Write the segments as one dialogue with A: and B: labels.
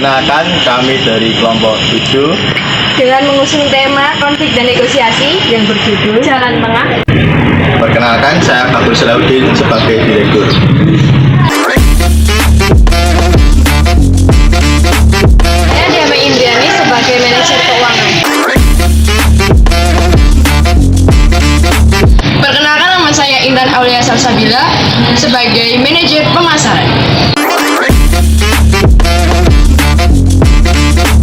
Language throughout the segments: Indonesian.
A: Perkenalkan, kami dari kelompok 7
B: dengan mengusung tema konflik dan negosiasi yang berjudul Jalan Tengah.
A: Perkenalkan, saya Bagus Salahuddin sebagai direktur.
B: Saya Diama Indriani sebagai manajer keuangan. Perkenalkan, nama saya Intan Aulia Salsabila sebagai manajer pemasaran.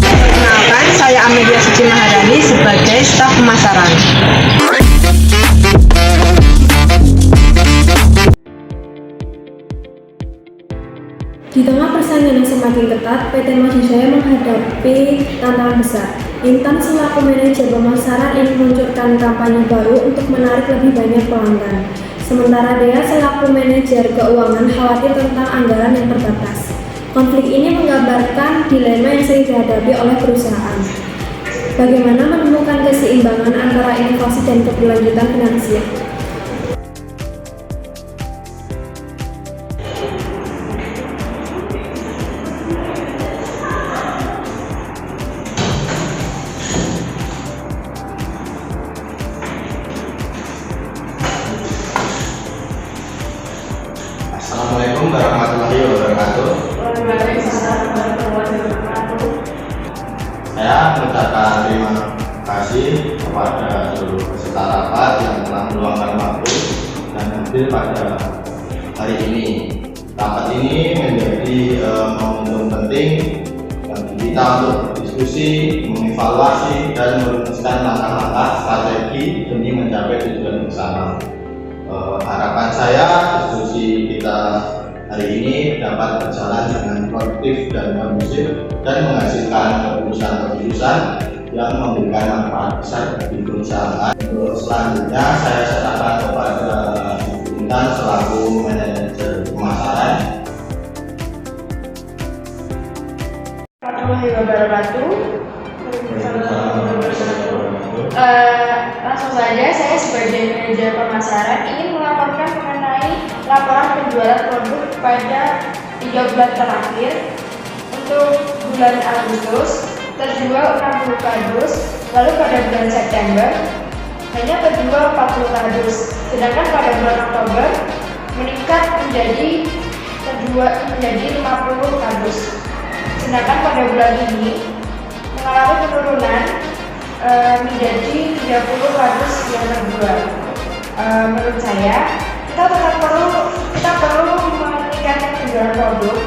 B: Perkenalkan, saya Amelia Suci Maharani sebagai staf pemasaran.
C: Di tengah persaingan yang semakin ketat, PT Masjidjaya menghadapi tantangan besar. Intan selaku manajer pemasaran ingin meluncurkan kampanye baru untuk menarik lebih banyak pelanggan. Sementara Dea selaku manajer keuangan khawatir tentang anggaran yang terbatas. Konflik ini menggambarkan dilema yang sering dihadapi oleh perusahaan. Bagaimana menemukan keseimbangan antara inovasi dan keberlanjutan finansial?
A: Assalamualaikum warahmatullahi wabarakatuh. Saya mengucapkan terima kasih kepada seluruh peserta rapat yang telah meluangkan waktu dan hadir pada hari ini. Rapat ini menjadi momentum penting bagi kita untuk berdiskusi, mengevaluasi, dan merumuskan langkah-langkah strategi demi mencapai tujuan bersama. Harapan saya diskusi kita hari ini dapat berjalan dengan produktif dan kondusif dan menghasilkan keputusan-keputusan yang memberikan manfaat besar bagi perusahaan. Untuk selanjutnya saya serahkan kepada Intan selaku manajer pemasaran.
B: Warahmatullahi wabarakatuh. Langsung saja, saya sebagai manajer pemasaran ingin melaporkan mengenai laporan penjualan produk pada 3 bulan terakhir. Untuk bulan Agustus terjual 60 kardus, lalu pada bulan September hanya terjual 40 kardus, sedangkan pada bulan Oktober meningkat terjual menjadi 50 kardus. Sedangkan pada bulan ini mengalami penurunan menjadi 30 kardus yang terjual. Menurut saya, kita perlu meningkatkan penjualan produk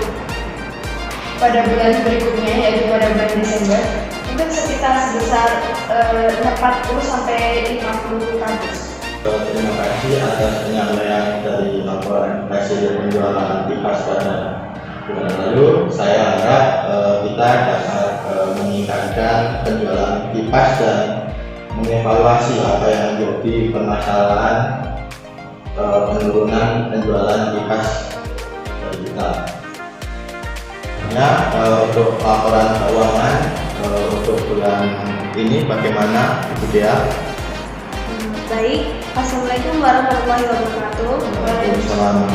B: pada bulan berikutnya, yaitu pada bulan Desember, untuk sebesar 40-50 kardus.
A: Terima kasih atas penyampaian dari laporan hasil penjualan kipas pada bulan lalu. Saya harap kita dapat meningkatkan penjualan kipas dan mengevaluasi apa yang menjadi permasalahan penurunan penjualan kipas dari kita. Untuk laporan keuangan untuk bulan ini bagaimana, Ibu Dea?
C: Baik, Assalamualaikum warahmatullahi wabarakatuh.
A: Waalaikumsalam.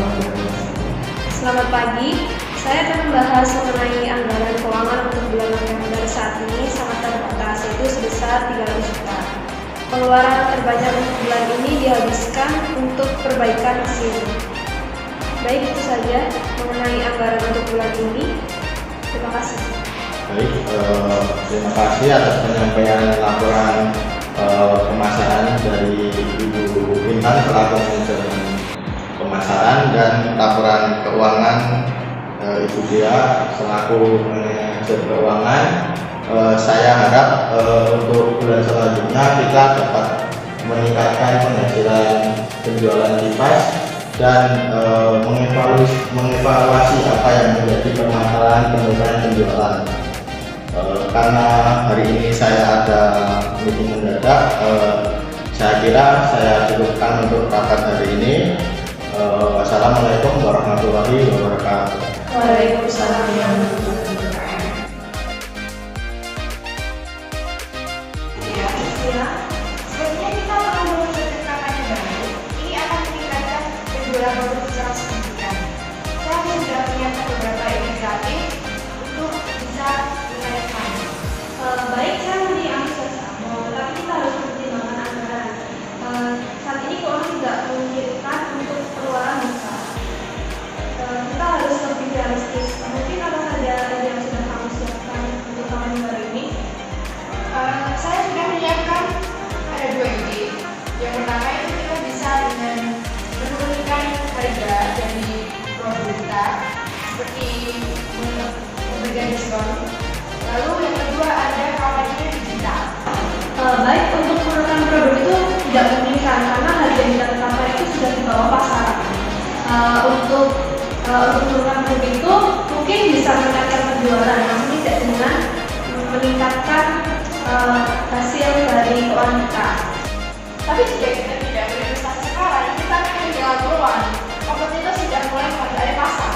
C: Selamat pagi. Saya akan membahas mengenai anggaran keuangan untuk bulan November saat ini sangat terbatas, yaitu sebesar 300 juta. Pengeluaran terbanyak untuk bulan ini dihabiskan untuk perbaikan mesin. Baik, itu saja mengenai anggaran untuk bulan ini. Terima kasih.
A: Baik, terima kasih atas penyampaian laporan pemasaran dari Ibu Intan selaku manajer pemasaran dan laporan keuangan Ibu Dea selaku manajer keuangan. Saya harap untuk bulan selanjutnya kita dapat meningkatkan penghasilan penjualan kipas dan mengevaluasi apa yang menjadi permasalahan penurunan penjualan. Karena hari ini saya ada meeting mendadak, saya kira saya cukupkan untuk rapat hari ini. Wassalamualaikum warahmatullahi wabarakatuh.
C: Waalaikumsalam warahmatullahi wabarakatuh.
D: Sebenarnya kita perlu meluncurkan kampanye baru. Ini akan meningkatkan penjualan produk secara signifikan. Saya sudah menyiapkan beberapa inisiatif untuk bisa
B: harga dari produk kita seperti memberikan diskon. Lalu yang kedua ada kampanye digital.
C: Baik, untuk menurunkan produk itu tidak memungkinkan karena harga yang kita tetapkan itu sudah di bawah pasaran. Untuk menurunkan produk itu mungkin bisa meningkatkan penjualan, namun tidak dengan meningkatkan hasil dari keuangan kita.
B: Tapi jika kita tidak berinvestasi sekarang, kita akan kehilangan peluang. Kompetitor sudah mulai menguasai pasar.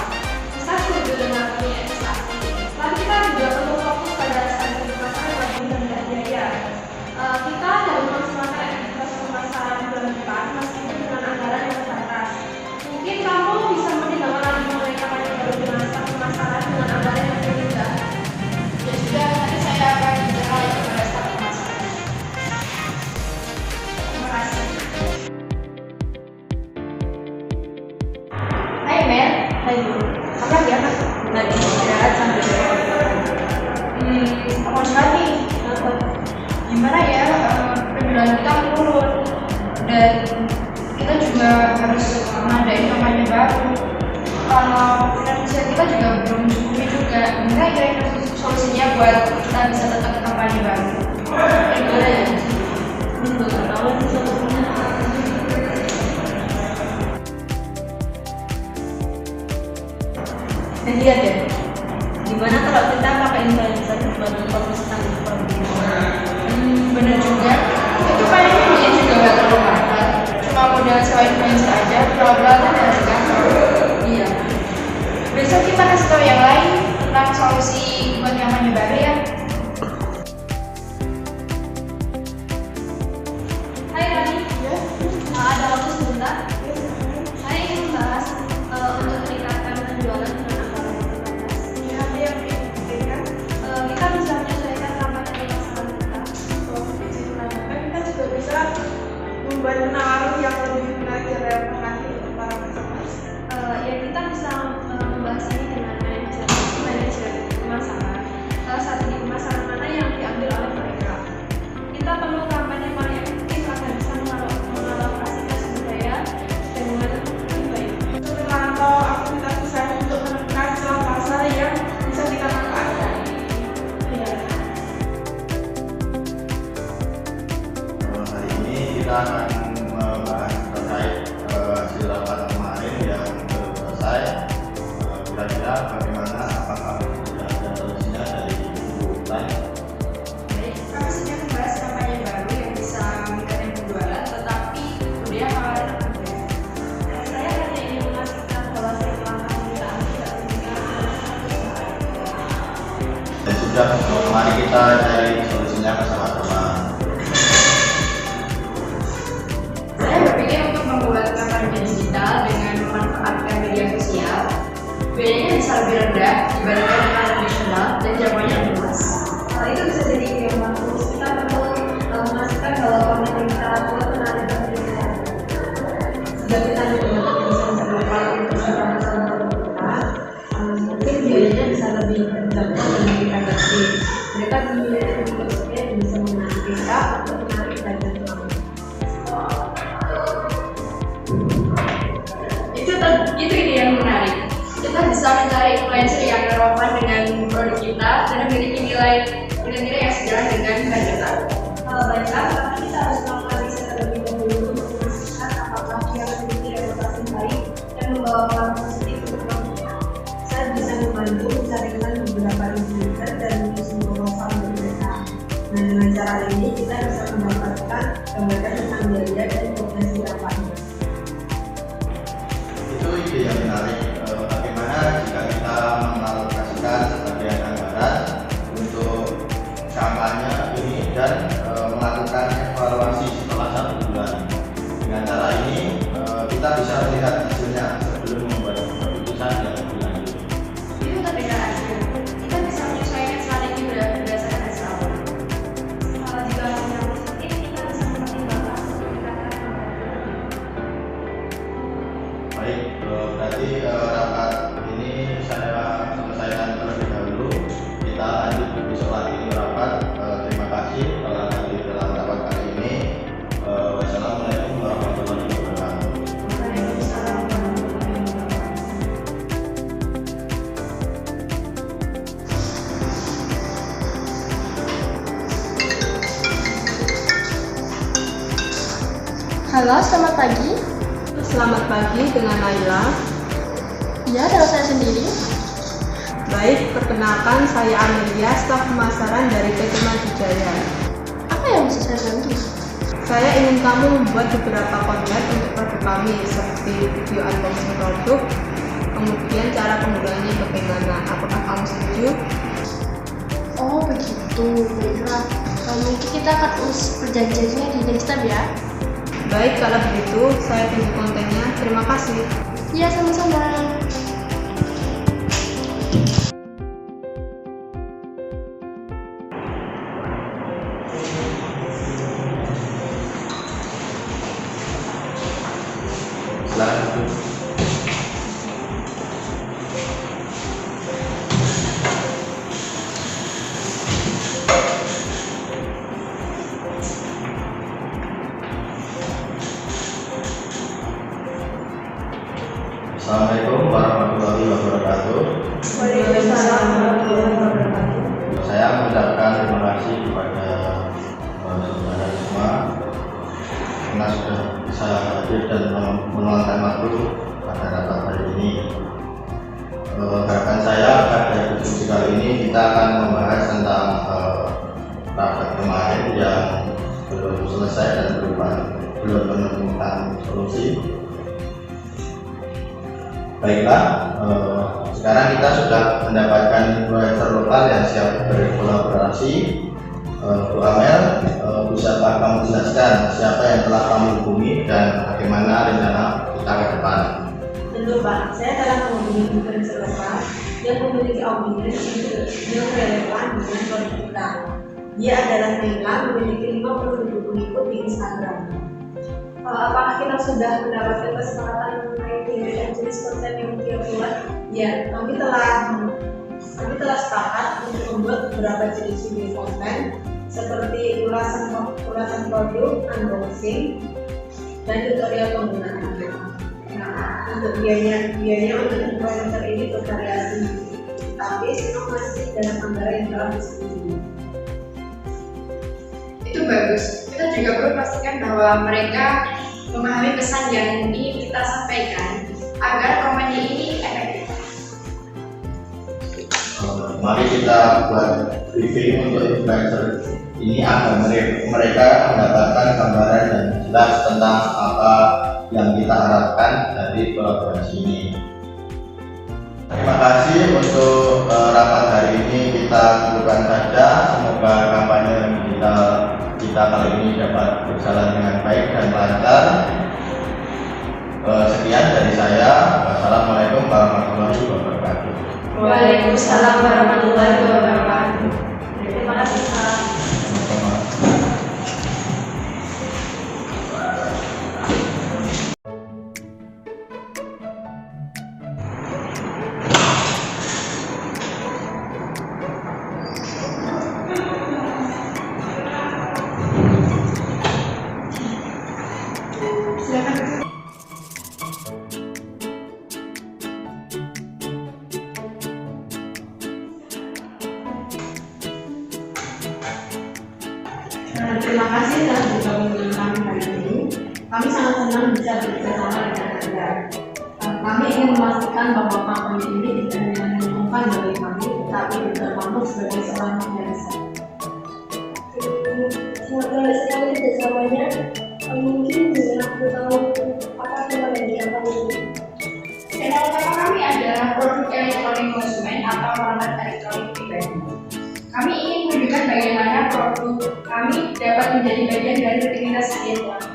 C: Kita setuju dengan punya investasi, tapi kita juga perlu fokus pada strategi pemasaran yang lebih rendah biaya. Kita dapat memaksimalkan aktivitas pemasaran bulan depan meskipun dengan anggaran yang terbatas. Mungkin kamu bisa mempertimbangkan lagi mengenai kampanye baru dengan strategi pemasaran dengan anggaran yang lebih rendah.
B: Ya sudah, nanti saya akan bicara lagi kepada staf pemasaran. Terima kasih. Hai Mel.
C: Hai Bu.
B: Apa lagi ya Mas?
C: Lagi istirahat sambil
B: Apa sekali? Gimana ya penjualan kita menurun dan kita juga harus mengadain kampanye baru. Kalau finansial kita juga belum cukup juga. Gimana kira-kira solusinya buat kita bisa tetap kampanye baru? Gimana ya?
C: nggak tahu sih solusinya.
B: Lihat ya.
C: Gimana kalau kita pakai influencer buat mempromosi produk?
B: Bener juga. Itu paling dia juga nggak terlalu mahal. Cuma modal sewa influencer aja. Berapa dari kantor.
C: Iya.
B: Besok kita kasih tahu yang lain tentang solusi buat kampanye baru ya.
C: Hai Rani. Ada waktu sebentar? Saya ingin membahas untuk meningkatkan penjualan dengan anggaran yang terbatas.
B: Ya, apa yang dipikirkan?
C: Kita bisa menyesuaikan kampanye pemasaran kita.
B: Kita juga bisa membuat penawaran yang lebih menarik dan relevan untuk para customer.
C: Ya kita bisa membahas ini dengan manajer pemasaran. Strategi pemasaran mana yang diambil oleh mereka. Kita perlu kampanye paling efektif agar bisa mengalokasikan sumber daya dengan lebih baik.
B: Untuk memantau aktivitas desain untuk menemukan celah pasar yang bisa kita manfaatkan.
C: Ya.
A: Hari ini kita akan membahas terkait hasil rapat kemarin yang baru selesai. Kira-kira bagaimana, apakah sudah ada solusinya dari Bu Lai?
B: Baik, kami sudah membahas kampanye baru yang bisa meningkatkan penjualan, tetapi kemudian hal-hal yang berbeda.
C: Saya hanya ingin memastikan bahwa setiap langkah yang kita ambil akan
A: Dan sudah, mari kita cari solusinya bersama-sama.
B: Saya berpikir untuk membuat kampanye digital dengan memanfaatkan media sosial. Biayanya bisa lebih rendah dibandingkan dengan tradisional dan jangkauannya lebih luas.
C: itu bisa jadi ide yang bagus. Kita perlu memastikan bahwa konten yang kita buat menarik dan menarik. Jika kita menggunakan influencer lokal untuk sama-sama produk kita, mungkin biayanya bisa lebih terjangkau dan kita gede. Mereka memiliki filosofi yang bisa menarik kita untuk menarik dan penonton.
B: Itu ide yang menarik. Kita bisa mencari influencer yang relevan dengan produk kita dan memiliki nilai yang sejalan dengan brand kita.
C: Baiklah, tapi kita harus melakukan riset terlebih dahulu untuk memastikan apakah dia memiliki reputasi baik dan membawa pengaruh positif untuk produknya. Saya bisa membantu mencarikan beberapa influencer dan mengisi proposal untuk mereka. Nah, dengan cara ini kita bisa mendapatkan gambaran tentang biaya dan potensi dampaknya.
A: Itu ide yang menarik. Bagaimana jika kita mengalokasikan sebagian anggaran untuk kampanye ini dan melakukan evaluasi setelah 1 bulan. Dengan cara ini kita bisa melihat hasilnya sebelum membuat keputusan yang lebih lanjut.
B: Itu terdengar adil. Kita bisa menyesuaikan strategi berdasarkan hasil awal.
C: Jika hasilnya positif, kita bisa mempertimbangkan meningkatkan kemampuan.
A: Baik, berarti rapat ini saya selesaikan terlebih dahulu. Kita lanjut besok lagi rapat. Terima kasih telah hadir dalam rapat kali ini. Wassalamualaikum warahmatullahi wabarakatuh.
C: Waalaikumsalam warahmatullahi wabarakatuh.
B: Halo, selamat pagi.
C: Selamat pagi, dengan Naila.
B: Ya, dengan saya sendiri.
C: Baik, perkenalkan saya Amelia, staf pemasaran dari PT Madijaya.
B: Apa yang bisa saya bantu?
C: Saya ingin kamu membuat beberapa konten untuk produk kami, seperti video unboxing produk, kemudian cara penggunaannya bagaimana. Apakah kamu setuju?
B: Oh, begitu. Baiklah. Mungkin kita akan urus perjanjiannya di next time ya.
C: Baik, kalau begitu saya tunggu kontennya. Terima kasih.
B: Iya, sama-sama.
A: Silakan duduk. Assalamualaikum warahmatullahi wabarakatuh.
C: Waalaikumsalam warahmatullahi wabarakatuh.
A: Saya mengucapkan terima kasih kepada saudara semua karena sudah bisa hadir dan meluangkan waktu pada rapat hari ini. Harapan saya pada diskusi kali ini kita akan membahas tentang rapat kemarin yang belum selesai dan belum menemukan solusi. Baiklah, sekarang kita sudah mendapatkan influencer lokal yang siap berkolaborasi. Bu Amel, bisakah kamu jelaskan siapa yang telah kamu hubungi dan bagaimana rencana kita ke depan?
E: Tentu Pak, saya telah menghubungi influencer lokal yang memiliki audiens yang relevan dengan produk kita. Dia adalah Naila, memiliki 50.000 pengikut di Instagram. Apakah kita sudah mendapatkan kesepakatan mengenai video dan jenis konten yang dia buat? Ya, kami telah sepakat untuk membuat beberapa jenis video konten seperti ulasan produk, unboxing, dan tutorial penggunaan. Nah, untuk biayanya untuk influencer ini bervariasi, tapi semua masih dalam anggaran yang telah disetujui.
B: Itu bagus. Kita juga perlu pastikan bahwa mereka memahami pesan yang ingin kita sampaikan agar komennya ini efektif.
A: Mari kita buat briefing untuk influencer ini agar mereka mendapatkan gambaran yang jelas tentang apa yang kita harapkan dari kolaborasi ini. Terima kasih untuk rapat hari ini, kita cukupkan saja. Semoga kampanye digital kita kali ini dapat berjalan dengan baik dan lancar. Sekian dari saya. Wassalamualaikum warahmatullahi wabarakatuh.
B: Waalaikumsalam warahmatullahi wabarakatuh. Terima kasih Pak.
E: Terima kasih telah bergabung dengan kami hari ini. Kami sangat senang bisa bekerjasama dengan Anda. Kami ingin memastikan bahwa kampanye ini tidak hanya menguntungkan bagi kami, tetapi juga mampu sebagai seorang influencer.
C: Sangat menarik sekali kerjasamanya. Mungkin bisa aku tahu apa yang di kampanye ini.
B: Channel utama kami adalah produk elektronik konsumen atau peralatan elektronik pribadi. Kami ingin menunjukkan bagaimana produk kami dapat menjadi bagian dari rutinitas sehari-hari.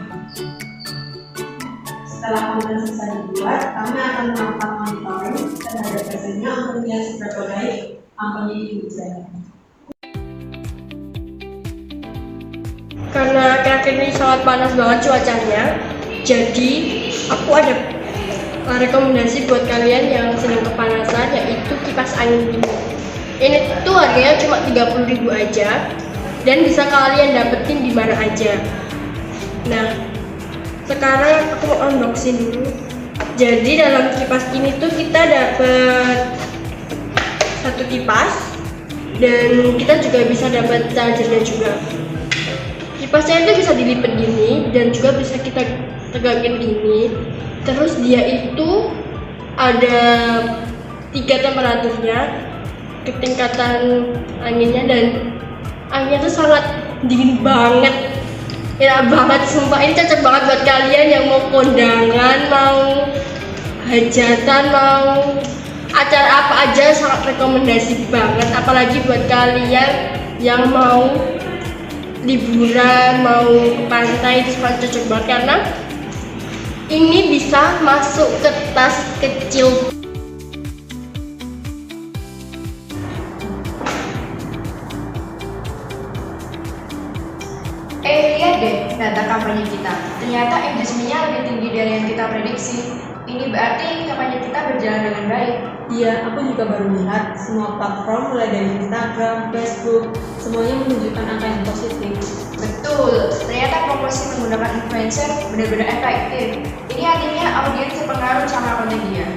E: Setelah konten selesai dibuat, kami akan melakukan monitoring terhadap hasilnya untuk melihat seberapa baik kampanye ini berjalan.
F: Karena akhir-akhir ini sangat panas banget cuacanya, jadi aku ada rekomendasi buat kalian yang sedang kepanasan, yaitu kipas angin ini. Ini tuh harganya cuma 30.000 aja dan bisa kalian dapetin di mana aja. Nah, sekarang aku mau unboxing dulu. Jadi dalam kipas ini tuh kita dapat satu kipas dan kita juga bisa dapat chargernya juga. Kipasnya itu bisa dilipat gini dan juga bisa kita tegangin gini. Terus dia itu ada 3 temperaturnya, ketingkatan anginnya, dan anginnya tuh sangat dingin banget, enak banget sumpah. Ini cocok banget buat kalian yang mau kondangan, mau hajatan, mau acara apa aja, sangat rekomendasi banget. Apalagi buat kalian yang mau liburan, mau ke pantai, itu sangat cocok banget karena ini bisa masuk ke tas kecil.
B: Lihat deh data kampanye kita. Ternyata engagement-nya lebih tinggi dari yang kita prediksi. Ini berarti kampanye kita berjalan dengan baik.
E: Iya, aku juga baru lihat semua platform mulai dari Instagram, Facebook, semuanya menunjukkan angka yang positif.
B: Betul, ternyata promosi menggunakan influencer benar-benar efektif. Ini artinya audiens terpengaruh sama konten dia.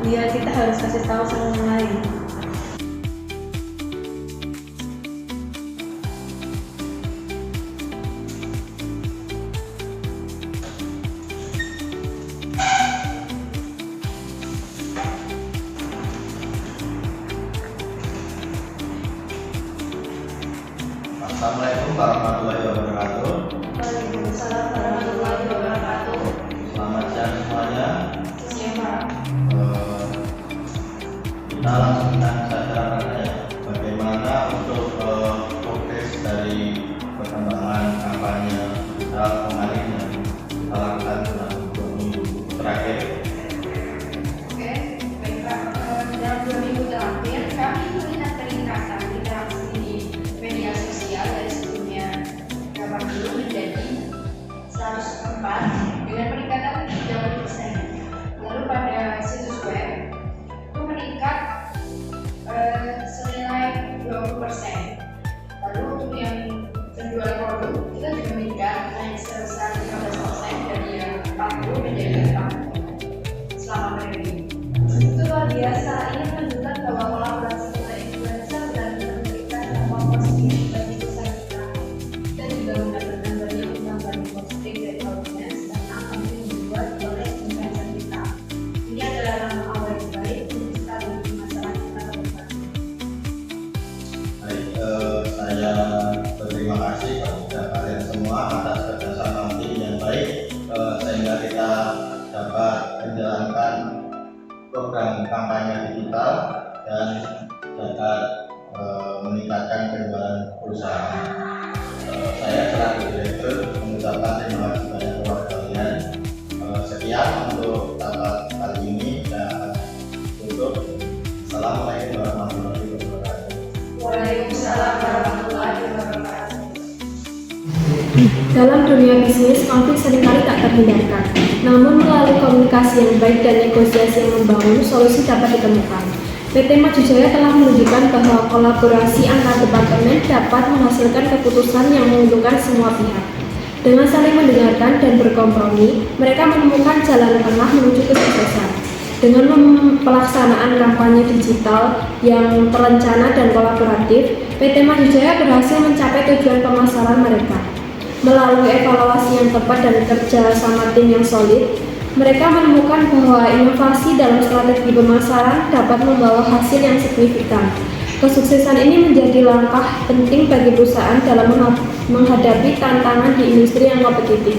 E: Iya, kita harus kasih tahu sama yang lain.
A: Assalamualaikum warahmatullahi wabarakatuh.
B: Waalaikumsalam warahmatullahi wabarakatuh.
A: Selamat siang semuanya.
B: Siapa?
A: Kita langsung saja ya. Bagaimana untuk progres dari perkembangan kampanye digital kemarin yang kita lakukan dalam 2 minggu terakhir.
B: Oke, baiklah. Dalam 2 minggu terakhir, kami melihat peningkatan interaksi di media sosial dari sebelumnya 80 menjadi 104 dengan peningkatan 30%. Lalu pada situs web itu meningkat senilai 20%. Lalu untuk yang penjualan produk kita juga meningkat naik sebesar 15% dari yang 40 menjadi 40 selama periode ini.
D: Itu luar biasa. Ini menunjukkan bahwa kolaborasi dengan influencer dan memberikan dampak positif bagi usaha kita.
E: Kita juga mendapatkan banyak undangan positif dari audiens karena kami dibuat oleh influencer kita. Ini adalah langkah awal yang baik untuk kita bagi masyarakat kita ke depan.
A: Baik, saya berterima kasih kepada kalian semua atas kerjasama tim yang baik sehingga kita dapat menjalankan program kampanye digital dan dapat meningkatkan penjualan perusahaan. Saya selaku direktur mengucapkan terima kasih banyak kepada kalian. Sekian untuk rapat kali ini dan tutup. Assalamualaikum warahmatullahi wabarakatuh.
B: Waalaikumsalam warahmatullahi wabarakatuh.
C: Dalam dunia bisnis, konflik seringkali tak terhindarkan. Namun melalui komunikasi yang baik dan negosiasi yang membangun, solusi dapat ditemukan. PT Maju Jaya telah menunjukkan bahwa kolaborasi antar departemen dapat menghasilkan keputusan yang menguntungkan semua pihak. Dengan saling mendengarkan dan berkompromi, mereka menemukan jalan tengah menuju kesuksesan. Dengan pelaksanaan kampanye digital yang terencana dan kolaboratif, PT Maju Jaya berhasil mencapai tujuan pemasaran mereka. Melalui evaluasi yang tepat dan kerja sama tim yang solid, mereka menemukan bahwa inovasi dalam strategi pemasaran dapat membawa hasil yang signifikan. Kesuksesan ini menjadi langkah penting bagi perusahaan dalam menghadapi tantangan di industri yang kompetitif.